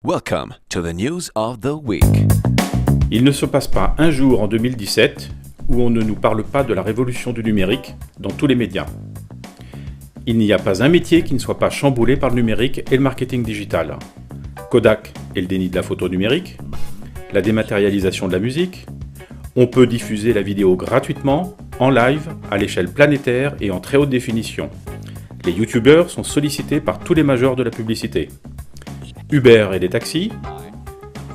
Welcome to the news of the week. Il ne se passe pas un jour en 2017 où on ne nous parle pas de la révolution du numérique dans tous les médias. Il n'y a pas un métier qui ne soit pas chamboulé par le numérique et le marketing digital. Kodak et le déni de la photo numérique, la dématérialisation de la musique, on peut diffuser la vidéo gratuitement, en live, à l'échelle planétaire et en très haute définition. Les youtubeurs sont sollicités par tous les majors de la publicité. Uber et les taxis,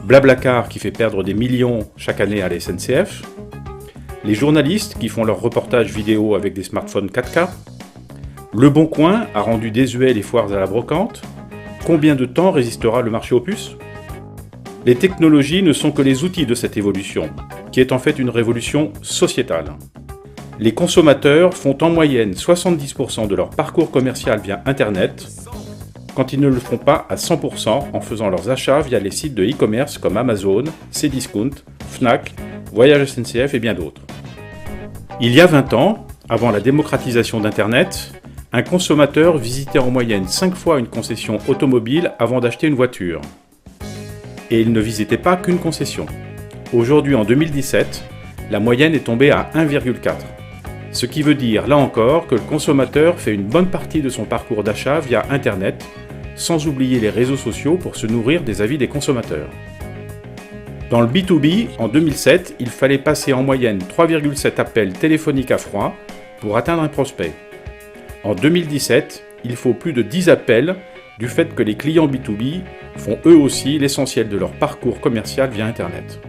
Blablacar qui fait perdre des millions chaque année à la SNCF, les journalistes qui font leurs reportages vidéo avec des smartphones 4K, Le Bon Coin a rendu désuets les foires à la brocante, combien de temps résistera le marché aux puces ? Les technologies ne sont que les outils de cette évolution, qui est en fait une révolution sociétale. Les consommateurs font en moyenne 70% de leur parcours commercial via Internet, quand ils ne le font pas à 100% en faisant leurs achats via les sites de e-commerce comme Amazon, Cdiscount, Fnac, Voyage SNCF et bien d'autres. Il y a 20 ans, avant la démocratisation d'Internet, un consommateur visitait en moyenne 5 fois une concession automobile avant d'acheter une voiture. Et il ne visitait pas qu'une concession. Aujourd'hui, en 2017, la moyenne est tombée à 1,4. Ce qui veut dire, là encore, que le consommateur fait une bonne partie de son parcours d'achat via Internet, sans oublier les réseaux sociaux pour se nourrir des avis des consommateurs. Dans le B2B, en 2007, il fallait passer en moyenne 3,7 appels téléphoniques à froid pour atteindre un prospect. En 2017, il faut plus de 10 appels du fait que les clients B2B font eux aussi l'essentiel de leur parcours commercial via Internet.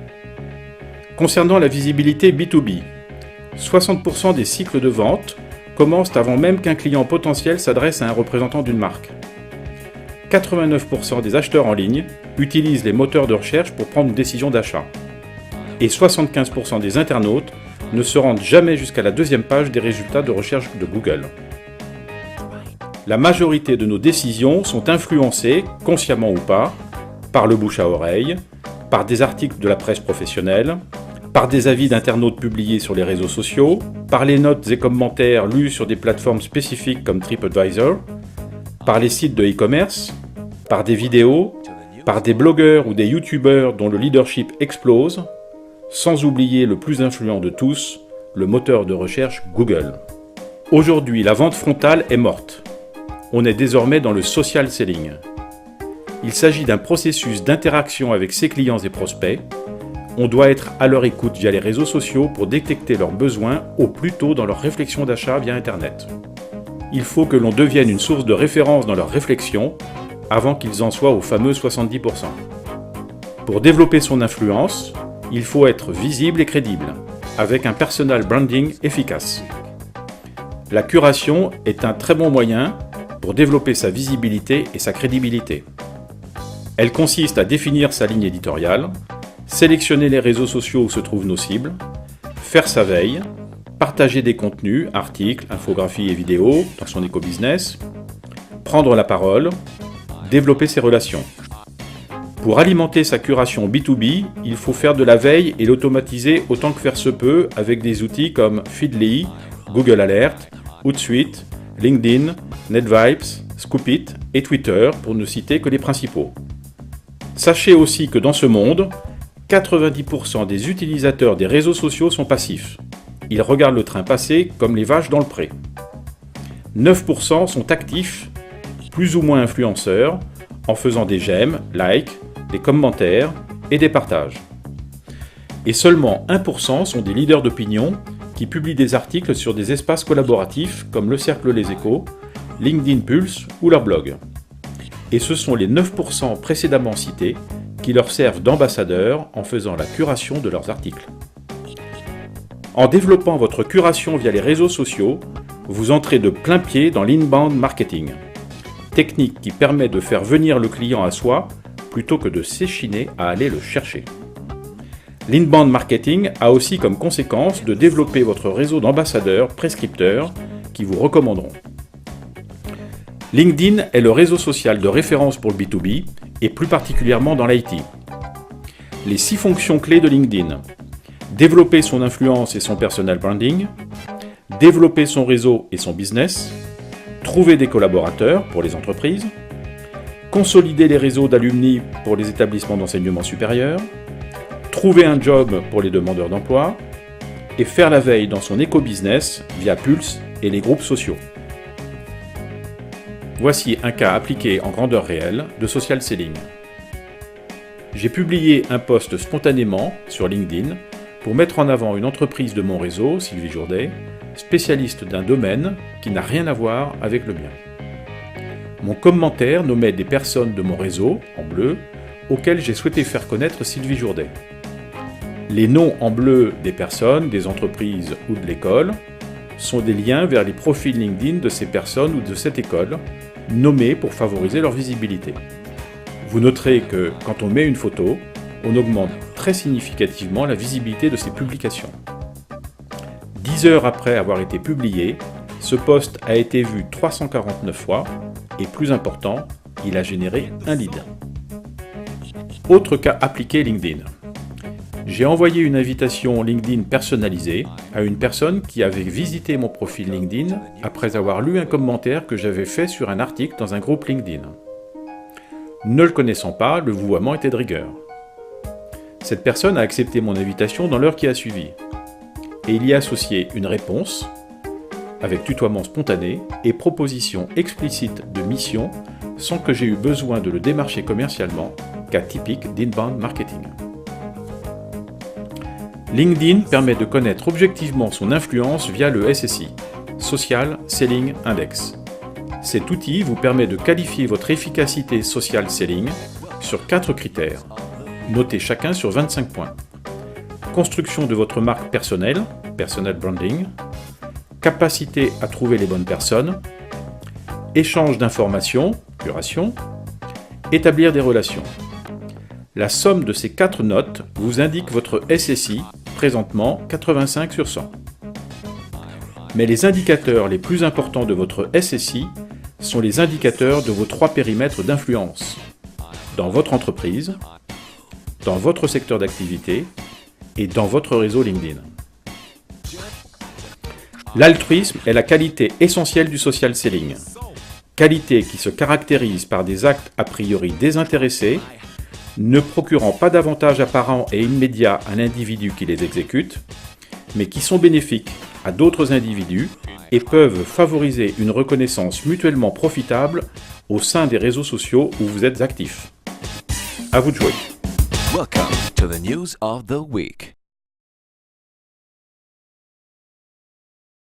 Concernant la visibilité B2B, 60% des cycles de vente commencent avant même qu'un client potentiel s'adresse à un représentant d'une marque. 89% des acheteurs en ligne utilisent les moteurs de recherche pour prendre une décision d'achat. Et 75% des internautes ne se rendent jamais jusqu'à la deuxième page des résultats de recherche de Google. La majorité de nos décisions sont influencées, consciemment ou pas, par le bouche à oreille, par des articles de la presse professionnelle, par des avis d'internautes publiés sur les réseaux sociaux, par les notes et commentaires lus sur des plateformes spécifiques comme TripAdvisor, par les sites de e-commerce, par des vidéos, par des blogueurs ou des youtubeurs dont le leadership explose, sans oublier le plus influent de tous, le moteur de recherche Google. Aujourd'hui, la vente frontale est morte. On est désormais dans le social selling. Il s'agit d'un processus d'interaction avec ses clients et prospects. On doit être à leur écoute via les réseaux sociaux pour détecter leurs besoins au plus tôt dans leur réflexion d'achat via Internet. Il faut que l'on devienne une source de référence dans leur réflexion avant qu'ils en soient au fameux 70%. Pour développer son influence, il faut être visible et crédible, avec un personal branding efficace. La curation est un très bon moyen pour développer sa visibilité et sa crédibilité. Elle consiste à définir sa ligne éditoriale, sélectionner les réseaux sociaux où se trouvent nos cibles, faire sa veille, partager des contenus, articles, infographies et vidéos dans son éco-business, prendre la parole, développer ses relations. Pour alimenter sa curation B2B, il faut faire de la veille et l'automatiser autant que faire se peut avec des outils comme Feedly, Google Alert, Hootsuite, LinkedIn, NetVibes, Scoopit et Twitter pour ne citer que les principaux. Sachez aussi que dans ce monde, 90% des utilisateurs des réseaux sociaux sont passifs. Ils regardent le train passer comme les vaches dans le pré. 9% sont actifs, plus ou moins influenceurs, en faisant des j'aime, likes, des commentaires et des partages. Et seulement 1% sont des leaders d'opinion qui publient des articles sur des espaces collaboratifs comme le Cercle Les Échos, LinkedIn Pulse ou leur blog. Et ce sont les 9% précédemment cités qui leur servent d'ambassadeurs en faisant la curation de leurs articles. En développant votre curation via les réseaux sociaux, vous entrez de plein pied dans l'inbound marketing, technique qui permet de faire venir le client à soi plutôt que de s'échiner à aller le chercher. L'inbound marketing a aussi comme conséquence de développer votre réseau d'ambassadeurs prescripteurs qui vous recommanderont. LinkedIn est le réseau social de référence pour le B2B et plus particulièrement dans l'IT. Les 6 fonctions clés de LinkedIn: développer son influence et son personal branding, développer son réseau et son business, trouver des collaborateurs pour les entreprises, consolider les réseaux d'alumni pour les établissements d'enseignement supérieur, trouver un job pour les demandeurs d'emploi et faire la veille dans son éco-business via Pulse et les groupes sociaux. Voici un cas appliqué en grandeur réelle de social selling. J'ai publié un post spontanément sur LinkedIn pour mettre en avant une entreprise de mon réseau, Sylvie Jourdet, spécialiste d'un domaine qui n'a rien à voir avec le mien. Mon commentaire nommait des personnes de mon réseau, en bleu, auxquelles j'ai souhaité faire connaître Sylvie Jourdet. Les noms en bleu des personnes, des entreprises ou de l'école sont des liens vers les profils LinkedIn de ces personnes ou de cette école, nommés pour favoriser leur visibilité. Vous noterez que quand on met une photo, on augmente très significativement la visibilité de ces publications. 10 heures après avoir été publié, ce post a été vu 349 fois et plus important, il a généré un lead. Autre cas appliqué LinkedIn. J'ai envoyé une invitation LinkedIn personnalisée à une personne qui avait visité mon profil LinkedIn après avoir lu un commentaire que j'avais fait sur un article dans un groupe LinkedIn. Ne le connaissant pas, le vouvoiement était de rigueur. Cette personne a accepté mon invitation dans l'heure qui a suivi et il y a associé une réponse avec tutoiement spontané et proposition explicite de mission sans que j'ai eu besoin de le démarcher commercialement, cas typique d'inbound marketing. LinkedIn permet de connaître objectivement son influence via le SSI, Social Selling Index. Cet outil vous permet de qualifier votre efficacité social selling sur 4 critères, notés chacun sur 25 points. Construction de votre marque personnelle, personal branding, capacité à trouver les bonnes personnes, échange d'informations, curation, établir des relations. La somme de ces 4 notes vous indique votre SSI, présentement 85 sur 100. Mais les indicateurs les plus importants de votre SSI sont les indicateurs de vos 3 périmètres d'influence, dans votre entreprise, dans votre secteur d'activité et dans votre réseau LinkedIn. L'altruisme est la qualité essentielle du social selling, qualité qui se caractérise par des actes a priori désintéressés, ne procurant pas d'avantages apparents et immédiats à l'individu qui les exécute, mais qui sont bénéfiques à d'autres individus et peuvent favoriser une reconnaissance mutuellement profitable au sein des réseaux sociaux où vous êtes actif. À vous de jouer. Welcome to the news of the week.